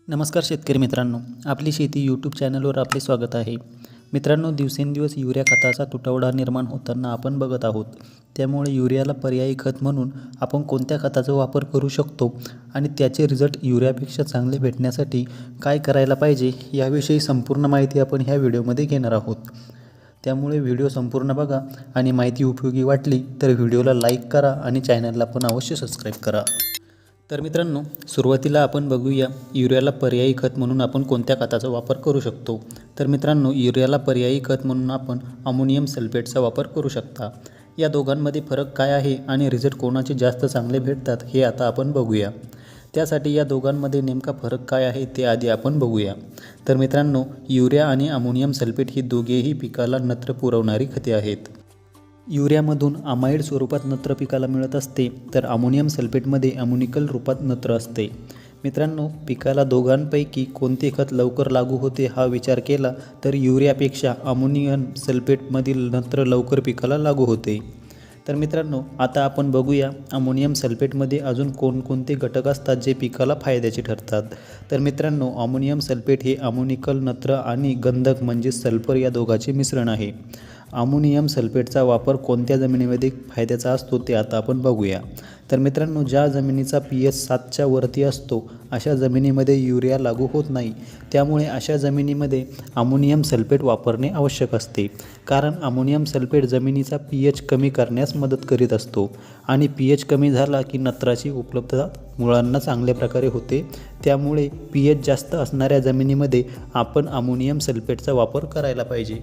नमस्कार शेतकरी मित्रांनो, आपली शेती यूट्यूब चॅनलवर आपले स्वागत आहे. मित्रांनो, दिवसेंदिवस युरिया खताचा तुटवडा निर्माण होताना आपण बघत आहोत. त्यामुळे युरियाला पर्यायी खत म्हणून आपण कोणत्या खताचा वापर करू शकतो आणि त्याचे रिझल्ट युरियापेक्षा चांगले भेटण्यासाठी काय करायला पाहिजे याविषयी संपूर्ण माहिती आपण ह्या व्हिडिओमध्ये घेणार आहोत. त्यामुळे व्हिडिओ संपूर्ण बघा आणि माहिती उपयोगी वाटली तर व्हिडिओला लाईक करा आणि चॅनलला पण अवश्य सबस्क्राईब करा. तर मित्रांनो, सुरुवातीला आपण बघूया युरियाला पर्यायी खत म्हणून आपण कोणत्या खताचा वापर करू शकतो. तर मित्रांनो, युरियाला पर्यायी खत म्हणून आपण अमोनियम सल्फेटचा वापर करू शकता. या दोघांमध्ये फरक काय आहे आणि रिझल्ट कोणाचे जास्त चांगले भेटतात हे आता आपण बघूया. त्यासाठी या दोघांमध्ये नेमका फरक काय आहे ते आधी आपण बघूया. तर मित्रांनो, युरिया आणि अमोनियम सल्फेट ही दोघेही पिकाला नत्र पुरवणारी खते आहेत. युरियामधून अमाइड स्वरूपात नत्र पिकाला मिळत असते, तर अमोनियम सल्फेटमध्ये अमोनिकल रूपात नत्र असते. मित्रांनो, पिकाला दोघांपैकी कोणते खत लवकर लागू होते हा विचार केला तर युरियापेक्षा अमोनियम सल्फेटमधील नत्र लवकर पिकाला लागू होते. तर मित्रांनो, आता आपण बघूया अमोनियम सल्फेटमध्ये अजून कोणकोणते घटक असतात जे पिकाला फायद्याचे ठरतात. तर मित्रांनो, अमोनियम सल्फेट हे अमोनिकल नत्र आणि गंधक म्हणजे सल्फर या दोघांचे मिश्रण आहे. अमोनियम सल्फेटचा वापर कोणत्या जमिनीमध्ये फायद्याचा असतो ते आता आपण बघूया. तर मित्रांनो, ज्या जमिनीचा pH 7च्या वरती असतो अशा जमिनीमध्ये युरिया लागू होत नाही. त्यामुळे अशा जमिनीमध्ये अमोनियम सल्फेट वापरणे आवश्यक असते, कारण अमोनियम सल्फेट जमिनीचा pH कमी करण्यास मदत करीत असतो आणि pH कमी झाला की नत्राची उपलब्धता मुळांना चांगल्या प्रकारे होते. त्यामुळे pH जास्त असणाऱ्या जमिनीमध्ये आपण अमोनियम सल्फेटचा वापर करायला पाहिजे.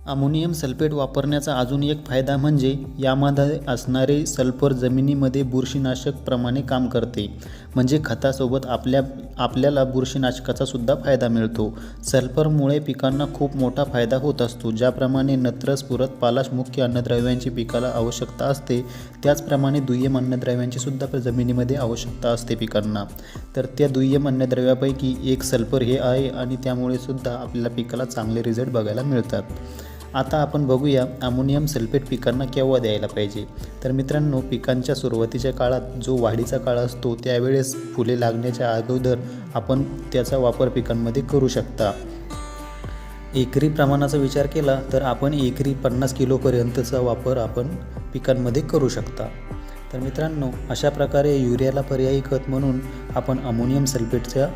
अमोनियम सल्फेट वापरण्याचा अजून एक फायदा म्हणजे यामध्ये असणारे सल्फर जमिनीमध्ये बुरशीनाशक प्रमाणे काम करते. म्हणजे खतासोबत आपल्याला बुरशीनाशकाचा सुद्धा फायदा मिळतो. सल्फरमुळे पिकांना खूप मोठा फायदा होत असतो. ज्याप्रमाणे नत्र, स्फुरद, पालाश मुख्य अन्नद्रव्यांची पिकाला आवश्यकता असते, त्याचप्रमाणे दुय्यम अन्नद्रव्यांची सुद्धा जमिनीमध्ये आवश्यकता असते पिकांना. तर त्या दुय्यम अन्नद्रव्यापैकी एक सल्फर हे आहे आणि त्यामुळे सुद्धा आपल्याला पिकाला चांगले रिझल्ट बघायला मिळतात. आता आपण बघूया अमोनियम सल्फेट पिकांना केव्हा द्यायला पाहिजे. तर मित्रांनो, पिकांच्या सुरुवातीच्या काळात जो वाढीचा काळ असतो त्यावेळेस फुले लागण्याच्या अगोदर आपण त्याचा वापर पिकांमध्ये करू शकता. एकरी प्रमाणाचा विचार केला तर आपण एकरी 50 किलोपर्यंतचा वापर आपण पिकांमध्ये करू शकता. तर मित्रांनो, अशा प्रकारे युरियाला पर्यायी खत म्हणून आपण अमोनियम सल्फेटचा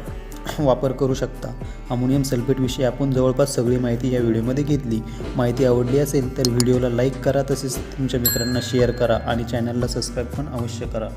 वापर करू शकता. अमोनियम सल्फेटविषयी आपण जवळपास सगळी माहिती या व्हिडिओमध्ये घेतली. माहिती आवडली असेल तर व्हिडिओला लाईक करा, तसेच तुमच्या मित्रांना शेअर करा आणि चॅनलला सबस्क्राईब पण अवश्य करा.